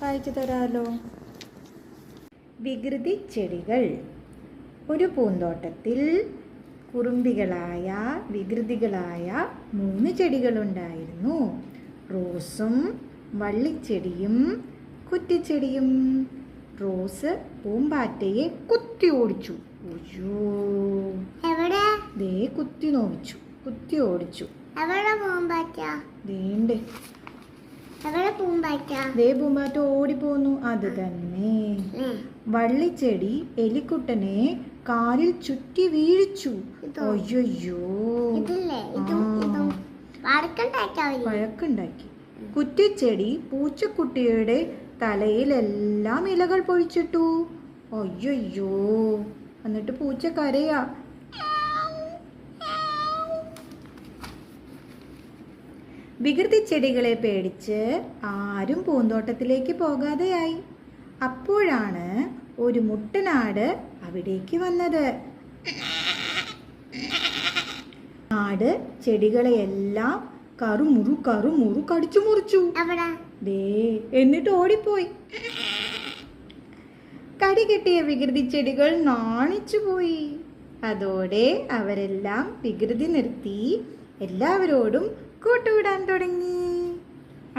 വായിച്ചു തരാലോ. വികൃതി ചെടികൾ. ഒരു പൂന്തോട്ടത്തിൽ കുറുമ്പികളായ വികൃതികളായ 3 ചെടികളുണ്ടായിരുന്നു. റോസും വള്ളിച്ചെടിയും കുറ്റിച്ചെടിയും. റോസ് പൂമ്പാറ്റയെ കുത്തി ഓടിച്ചു. ദേ കുത്തി നോവിച്ചു, കുത്തി ഓടിച്ചു. ദേ പൂമ്പാറ്റ ഓടിപ്പോന്നു. അത് തന്നെ. വള്ളിച്ചെടി എലിക്കുട്ടനെ കാലിൽ ചുറ്റി വീഴിച്ചു. അയ്യോ, വഴക്കുണ്ടാക്കി. കുറ്റിച്ചെടി പൂച്ചക്കുട്ടിയുടെ തലയിലെല്ലാം ഇലകൾ പൊഴിച്ചിട്ടു. അയ്യോ, എന്നിട്ട് പൂച്ച കരയാ. വികൃതി ചെടികളെ പേടിച്ച് ആരും പൂന്തോട്ടത്തിലേക്ക് പോകാതെയായി. അപ്പോഴാണ് ഒരു മുട്ടനാട് അവിടേക്ക് വന്നത്. ആട് ചെടികളെയെല്ലാം കറുമുറു കറുമുറു കടിച്ചു മുറിച്ചു. എന്നിട്ട് ഓടിപ്പോയി. കടി കിട്ടിയ വികൃതി ചെടികൾ നാണിച്ചുപോയി. അതോടെ അവരെല്ലാം വികൃതി നിർത്തി എല്ലാവരോടും കൂട്ടുകൂടാൻ തുടങ്ങി.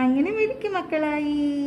അങ്ങനെ മിടുക്കി മക്കളായി.